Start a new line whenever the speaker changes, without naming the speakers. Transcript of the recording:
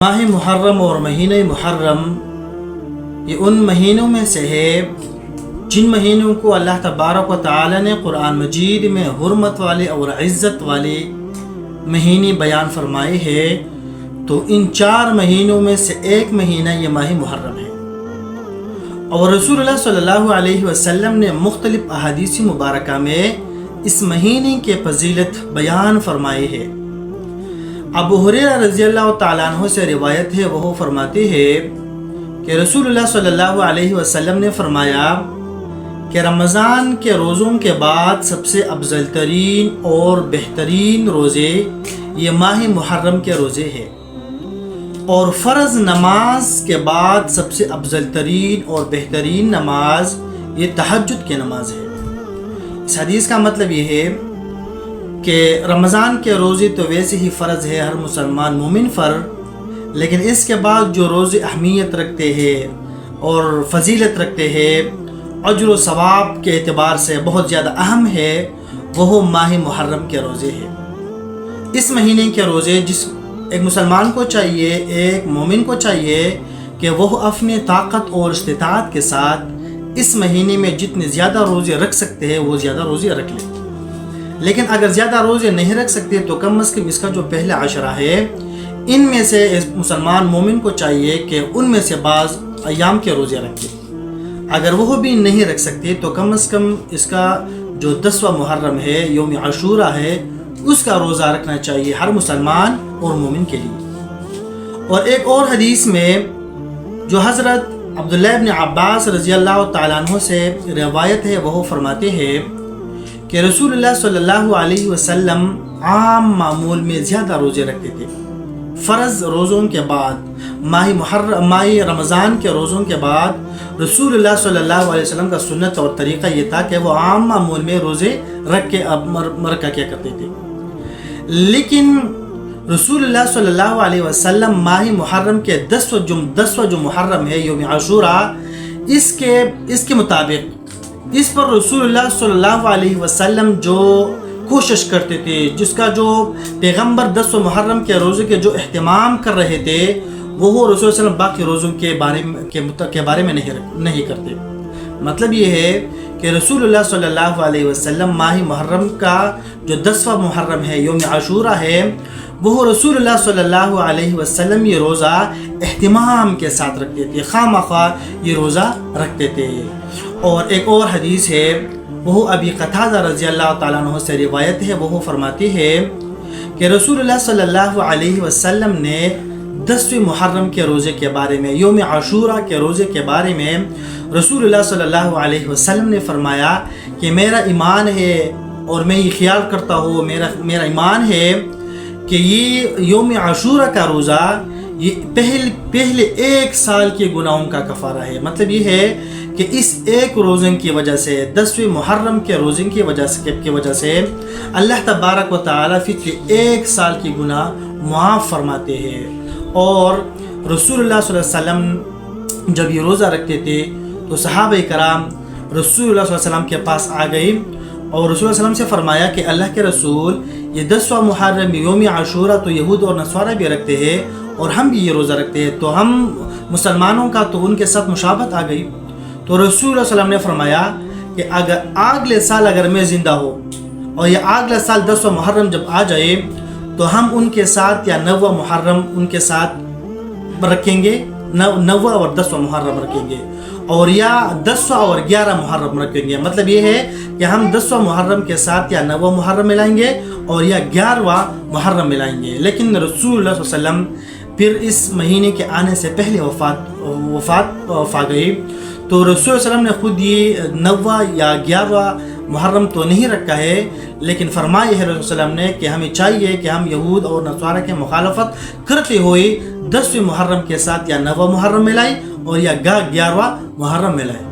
ماہ محرم اور مہینہ محرم یہ ان مہینوں میں سے ہے جن مہینوں کو اللہ تبارک و تعالی نے قرآن مجید میں حرمت والے اور عزت والے مہینے بیان فرمائے ہیں۔ تو ان 4 مہینوں میں سے ایک مہینہ یہ ماہ محرم ہے، اور رسول اللہ صلی اللہ علیہ وسلم نے مختلف احادیث مبارکہ میں اس مہینے کے فضیلت بیان فرمائے ہیں۔ ابو ہریرہ رضی اللہ تعالیٰ عنہ سے روایت ہے، وہ فرماتے ہیں کہ رسول اللہ صلی اللہ علیہ وسلم نے فرمایا کہ رمضان کے روزوں کے بعد سب سے افضل ترین اور بہترین روزے یہ ماہ محرم کے روزے ہیں، اور فرض نماز کے بعد سب سے افضل ترین اور بہترین نماز یہ تہجد کی نماز ہے۔ اس حدیث کا مطلب یہ ہے کہ رمضان کے روزے تو ویسے ہی فرض ہے ہر مسلمان مومن پر، لیکن اس کے بعد جو روزے اہمیت رکھتے ہیں اور فضیلت رکھتے ہیں، اجر و ثواب کے اعتبار سے بہت زیادہ اہم ہے، وہ ماہ محرم کے روزے ہیں۔ اس مہینے کے روزے جس ایک مسلمان کو چاہیے، ایک مومن کو چاہیے کہ وہ اپنے طاقت اور استطاعت کے ساتھ اس مہینے میں جتنے زیادہ روزے رکھ سکتے ہیں وہ زیادہ روزے رکھ لیں، لیکن اگر زیادہ روزے نہیں رکھ سکتے تو کم از کم اس کا جو پہلا عشرہ ہے ان میں سے مسلمان مومن کو چاہیے کہ ان میں سے بعض ایام کے روزے رکھے۔ اگر وہ بھی نہیں رکھ سکتے تو کم از کم اس کا جو 10واں محرم ہے، یوم عاشورہ ہے، اس کا روزہ رکھنا چاہیے ہر مسلمان اور مومن کے لیے۔ اور ایک اور حدیث میں جو حضرت عبداللہ ابن عباس رضی اللہ تعالیٰ عنہ سے روایت ہے، وہ فرماتے ہیں کہ رسول اللہ صلی اللہ علیہ وسلم عام معمول میں زیادہ روزے رکھتے تھے۔ فرض روزوں کے بعد ماہ رمضان کے روزوں کے بعد رسول اللہ صلی اللہ علیہ وسلم کا سنت اور طریقہ یہ تھا کہ وہ عام معمول میں روزے رکھ کے رکھا کیا کرتے تھے، لیکن رسول اللہ صلی اللہ علیہ وسلم ماہ محرم کے 10واں جو محرم ہے، یوم عاشورہ، اس کے مطابق اس پر رسول اللہ صلی اللہ علیہ وسلم جو کوشش کرتے تھے، جس کا جو پیغمبر 10 محرم کے روزے کے جو اہتمام کر رہے تھے، وہ رسول اللہ صلی اللہ علیہ وسلم باقی روزوں کے بارے میں نہیں کرتے۔ مطلب یہ ہے کہ رسول اللہ صلی اللہ علیہ وسلم ماہ محرم کا جو 10واں محرم ہے، یوم عاشورہ ہے، وہ رسول اللہ صلی اللہ علیہ وسلم یہ روزہ اہتمام کے ساتھ رکھتے تھے، خواہ مخواہ یہ روزہ رکھتے تھے۔ اور ایک اور حدیث ہے، وہ ابی قتادہ رضی اللہ تعالیٰ عنہ سے روایت ہے، وہ فرماتے ہیں کہ رسول اللہ صلی اللہ علیہ وسلم نے 10ویں محرم کے روزے کے بارے میں، یوم عاشورہ کے روزے کے بارے میں رسول اللہ صلی اللہ علیہ وسلم نے فرمایا کہ میرا ایمان ہے اور میں یہ خیال کرتا ہوں، میرا ایمان ہے کہ یہ یوم عاشورہ کا روزہ یہ پہلے 1 سال کے گناہوں کا کفارہ ہے۔ مطلب یہ ہے کہ اس ایک روزے کی وجہ سے، 10ویں محرم کے روزے کی وجہ سے اللہ تبارک و تعالیٰ پچھلے 1 سال کی گناہ معاف فرماتے ہیں۔ اور رسول اللہ صلی اللہ علیہ وسلم جب یہ روزہ رکھتے تھے تو صحابہ کرام رسول اللہ صلی اللہ علیہ وسلم کے پاس آ گئی اور رسول اللہ صلی اللہ علیہ وسلم سے فرمایا کہ اللہ کے رسول، یہ 10واں محرم یوم عاشورہ تو یہود اور نصارہ بھی رکھتے ہیں اور ہم بھی یہ روزہ رکھتے ہیں، تو ہم مسلمانوں کا تو ان کے ساتھ مشابہت آ گئی۔ تو رسول اللہ صلی اللہ علیہ وسلم نے فرمایا کہ اگر اگلے سال اگر میں زندہ ہوں اور یہ اگلا سال 10واں محرم جب آ جائے تو ہم ان کے ساتھ یا 9واں محرم ان کے ساتھ رکھیں گے، 9واں اور 10واں محرم رکھیں گے، اور یا 10واں اور 11 محرم رکھیں گے۔ مطلب یہ ہے کہ ہم 10واں محرم کے ساتھ یا 9واں محرم ملائیں گے اور یا 11واں محرم ملائیں گے۔ لیکن رسول اللہ صلی اللہ علیہ وسلم پھر اس مہینے کے آنے سے پہلے وفات پا گئی، تو رسول اللہ علیہ وسلم نے خود یہ 9واں یا 11واں محرم تو نہیں رکھا ہے، لیکن فرمایا ہے رسول اللہ علیہ وسلم نے کہ ہمیں چاہیے کہ ہم یہود اور نصارہ کے مخالفت کرتے ہوئے 10ویں محرم کے ساتھ یا 9واں محرم ملائیں اور یا 11واں محرم ملائیں۔